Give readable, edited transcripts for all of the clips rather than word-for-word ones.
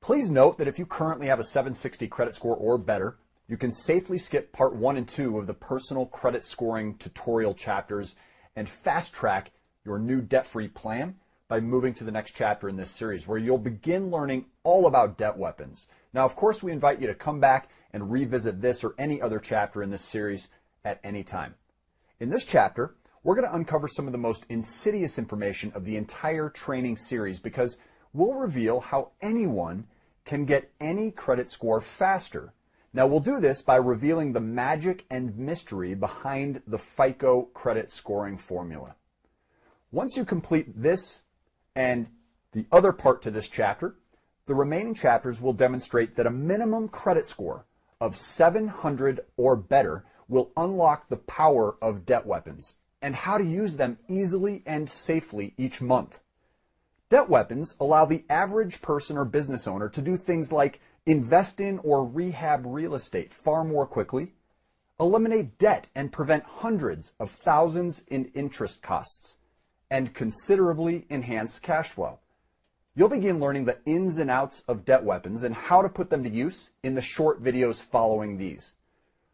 Please note that if you currently have a 760 credit score or better, you can safely skip part 1 and 2 of the personal credit scoring tutorial chapters and fast track your new debt-free plan by moving to the next chapter in this series, where you'll begin learning all about debt weapons. Now, of course, we invite you to come back and revisit this or any other chapter in this series at any time. In this chapter, we're going to uncover some of the most insidious information of the entire training series, because we'll reveal how anyone can get any credit score faster. Now, we'll do this by revealing the magic and mystery behind the FICO credit scoring formula. Once you complete this and the other part to this chapter, the remaining chapters will demonstrate that a minimum credit score of 700 or better will unlock the power of debt weapons and how to use them easily and safely each month. Debt weapons allow the average person or business owner to do things like invest in or rehab real estate far more quickly, eliminate debt and prevent hundreds of thousands in interest costs, and considerably enhance cash flow. You'll begin learning the ins and outs of debt weapons and how to put them to use in the short videos following these.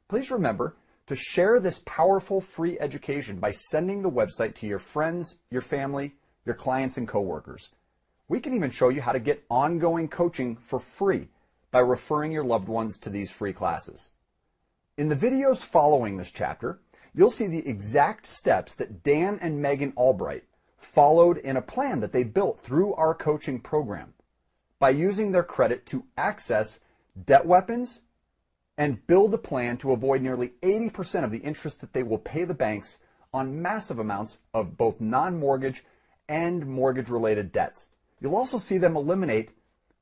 Please remember to share this powerful free education by sending the website to your friends, your family, your clients, and coworkers. We can even show you how to get ongoing coaching for free by referring your loved ones to these free classes. In the videos following this chapter, you'll see the exact steps that Dan and Megan Albright followed in a plan that they built through our coaching program by using their credit to access debt weapons and build a plan to avoid nearly 80% of the interest that they will pay the banks on massive amounts of both non-mortgage and mortgage-related debts. You'll also see them eliminate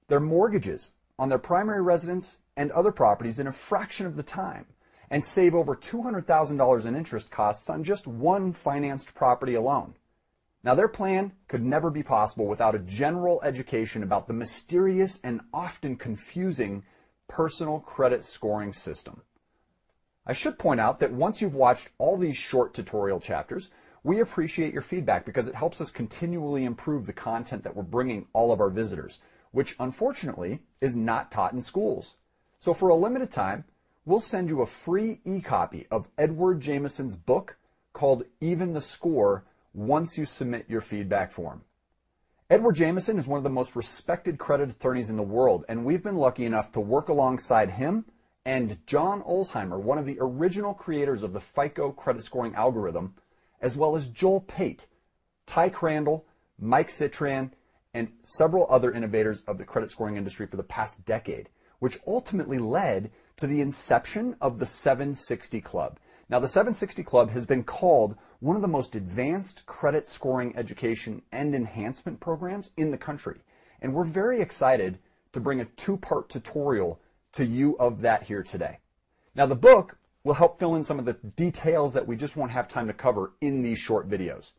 their mortgages on their primary residence and other properties in a fraction of the time and save over $200,000 in interest costs on just one financed property alone. Now, their plan could never be possible without a general education about the mysterious and often confusing personal credit scoring system. I should point out that once you've watched all these short tutorial chapters, we appreciate your feedback because it helps us continually improve the content that we're bringing all of our visitors, which unfortunately is not taught in schools. So for a limited time, we'll send you a free e-copy of Edward Jamison's book called Even the Score once you submit your feedback form. Edward Jamison is one of the most respected credit attorneys in the world, and we've been lucky enough to work alongside him and John Olsheimer, one of the original creators of the FICO credit scoring algorithm, as well as Joel Pate, Ty Crandall, Mike Citran, and several other innovators of the credit scoring industry for the past decade, which ultimately led to the inception of the 760 Club. Now, the 760 Club has been called one of the most advanced credit scoring education and enhancement programs in the country. And we're very excited to bring a two-part tutorial to you of that here today. Now, the book will help fill in some of the details that we just won't have time to cover in these short videos.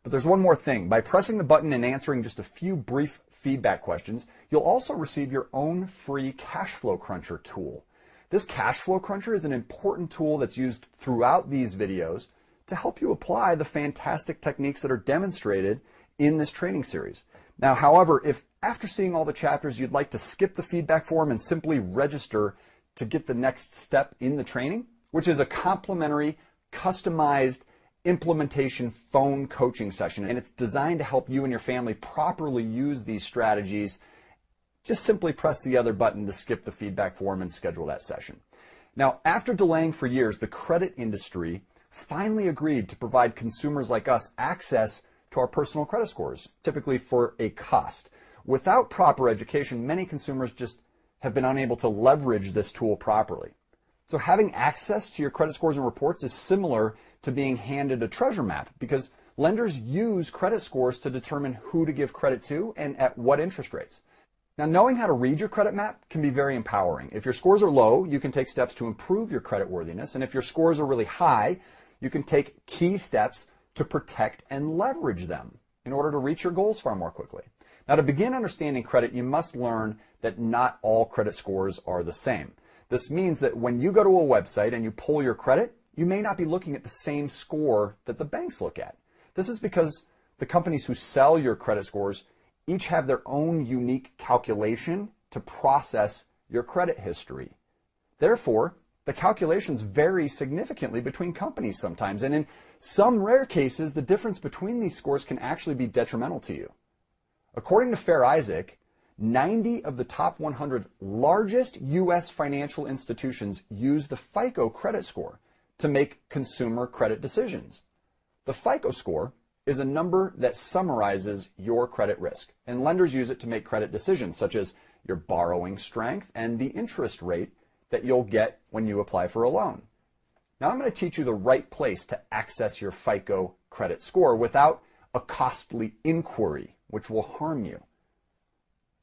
But there's one more thing. By pressing the button and answering just a few brief feedback questions, you'll also receive your own free Cash Flow Cruncher tool. This Cash Flow Cruncher is an important tool that's used throughout these videos to help you apply the fantastic techniques that are demonstrated in this training series. Now, however, if after seeing all the chapters you'd like to skip the feedback form and simply register to get the next step in the training, which is a complimentary, customized implementation phone coaching session, and it's designed to help you and your family properly use these strategies, just simply press the other button to skip the feedback form and schedule that session. Now, after delaying for years, the credit industry finally agreed to provide consumers like us access to our personal credit scores, typically for a cost. Without proper education, many consumers just have been unable to leverage this tool properly. So having access to your credit scores and reports is similar to being handed a treasure map, because lenders use credit scores to determine who to give credit to and at what interest rates. Now, knowing how to read your credit map can be very empowering. If your scores are low, you can take steps to improve your credit worthiness, and if your scores are really high, you can take key steps to protect and leverage them in order to reach your goals far more quickly. Now, to begin understanding credit, you must learn that not all credit scores are the same. This means that when you go to a website and you pull your credit, you may not be looking at the same score that the banks look at. This is because the companies who sell your credit scores each have their own unique calculation to process your credit history. Therefore, the calculations vary significantly between companies sometimes, and in some rare cases, the difference between these scores can actually be detrimental to you. According to Fair Isaac, 90 of the top 100 largest U.S. financial institutions use the FICO credit score to make consumer credit decisions. The FICO score is a number that summarizes your credit risk, and lenders use it to make credit decisions such as your borrowing strength and the interest rate that you'll get when you apply for a loan. Now I'm going to teach you the right place to access your FICO credit score without a costly inquiry, which will harm you.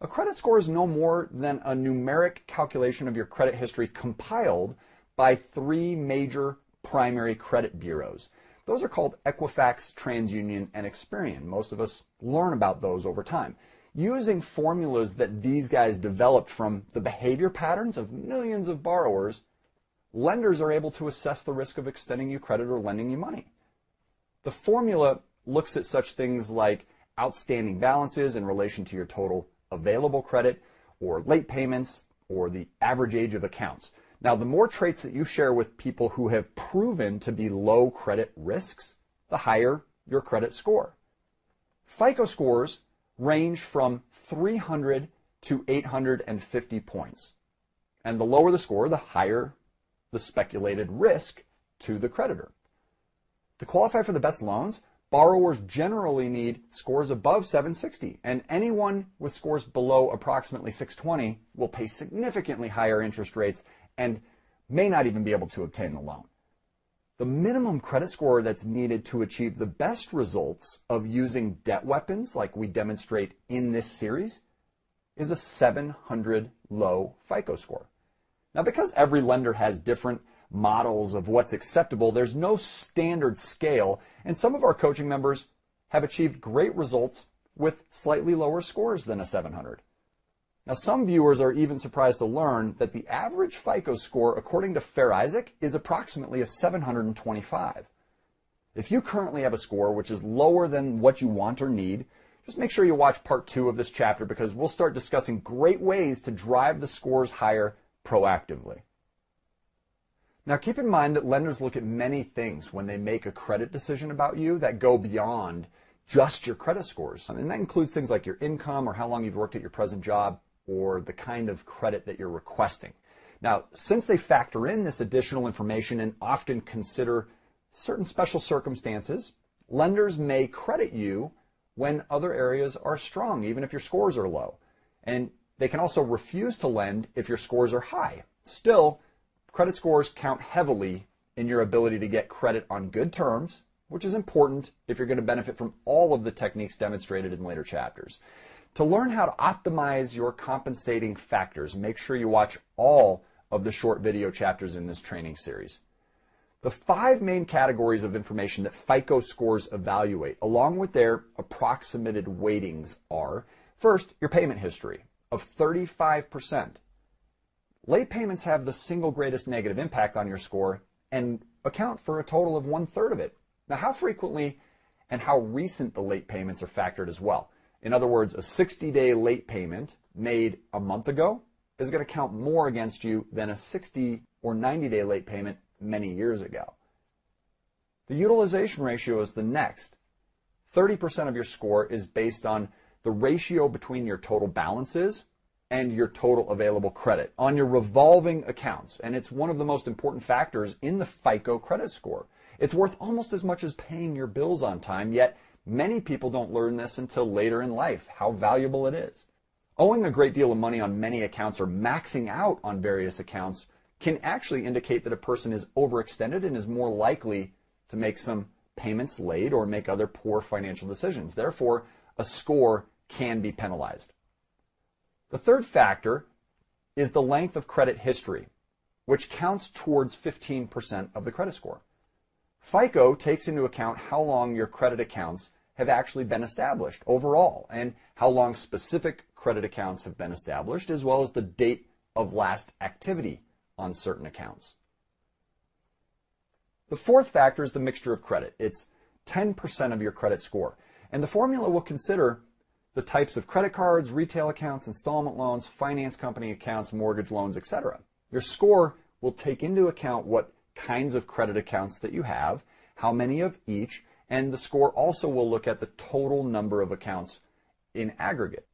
A credit score is no more than a numeric calculation of your credit history compiled by three major primary credit bureaus. Those are called Equifax, TransUnion, and Experian. Most of us learn about those over time. Using formulas that these guys developed from the behavior patterns of millions of borrowers, lenders are able to assess the risk of extending you credit or lending you money. The formula looks at such things like outstanding balances in relation to your total available credit, or late payments, or the average age of accounts. Now, the more traits that you share with people who have proven to be low credit risks, the higher your credit score. FICO scores range from 300 to 850 points. And the lower the score, the higher the speculated risk to the creditor. To qualify for the best loans, borrowers generally need scores above 760, and anyone with scores below approximately 620 will pay significantly higher interest rates and may not even be able to obtain the loan. The minimum credit score that's needed to achieve the best results of using debt weapons, like we demonstrate in this series, is a 700 low FICO score. Now, because every lender has different models of what's acceptable, there's no standard scale, and some of our coaching members have achieved great results with slightly lower scores than a 700. Now, some viewers are even surprised to learn that the average FICO score, according to Fair Isaac, is approximately a 725. If you currently have a score which is lower than what you want or need, just make sure you watch part 2 of this chapter, because we'll start discussing great ways to drive the scores higher proactively. Now, keep in mind that lenders look at many things when they make a credit decision about you that go beyond just your credit scores. And that includes things like your income or how long you've worked at your present job or the kind of credit that you're requesting. Now, since they factor in this additional information and often consider certain special circumstances, lenders may credit you when other areas are strong, even if your scores are low. And they can also refuse to lend if your scores are high. Still, credit scores count heavily in your ability to get credit on good terms, which is important if you're going to benefit from all of the techniques demonstrated in later chapters. To learn how to optimize your compensating factors, make sure you watch all of the short video chapters in this training series. The 5 main categories of information that FICO scores evaluate, along with their approximated weightings, are: first, your payment history of 35%. Late payments have the single greatest negative impact on your score and account for a total of 1/3 of it. Now, how frequently and how recent the late payments are factored as well. In other words, a 60-day late payment made a month ago is going to count more against you than a 60 or 90-day late payment many years ago. The utilization ratio is the next. 30% of your score is based on the ratio between your total balances and your total available credit on your revolving accounts. And it's one of the most important factors in the FICO credit score. It's worth almost as much as paying your bills on time, yet many people don't learn this until later in life, how valuable it is. Owing a great deal of money on many accounts or maxing out on various accounts can actually indicate that a person is overextended and is more likely to make some payments late or make other poor financial decisions. Therefore, a score can be penalized. The third factor is the length of credit history, which counts towards 15% of the credit score. FICO takes into account how long your credit accounts have actually been established overall and how long specific credit accounts have been established, as well as the date of last activity on certain accounts. The fourth factor is the mixture of credit. It's 10% of your credit score. And the formula will consider the types of credit cards, retail accounts, installment loans, finance company accounts, mortgage loans, etc. Your score will take into account what kinds of credit accounts that you have, how many of each, and the score also will look at the total number of accounts in aggregate.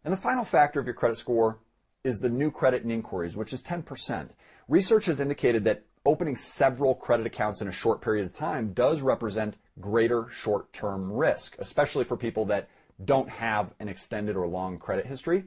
And the final factor of your credit score is the new credit and inquiries, which is 10%. Research has indicated that opening several credit accounts in a short period of time does represent greater short-term risk, especially for people that don't have an extended or long credit history.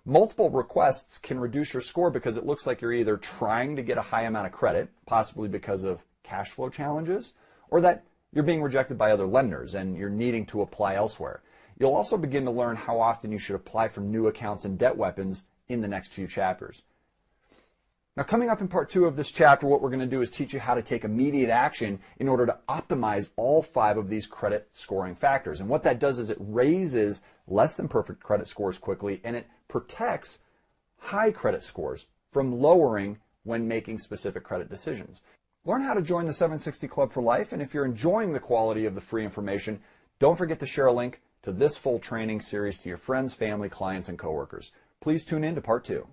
Multiple requests can reduce your score because it looks like you're either trying to get a high amount of credit, possibly because of cash flow challenges, or that you're being rejected by other lenders and you're needing to apply elsewhere. You'll also begin to learn how often you should apply for new accounts and debt weapons in the next few chapters. Now, coming up in part 2 of this chapter, what we're going to do is teach you how to take immediate action in order to optimize all 5 of these credit scoring factors. And what that does is it raises less than perfect credit scores quickly, and it protects high credit scores from lowering when making specific credit decisions. Learn how to join the 760 Club for life, and if you're enjoying the quality of the free information, don't forget to share a link to this full training series to your friends, family, clients, and coworkers. Please tune in to part 2.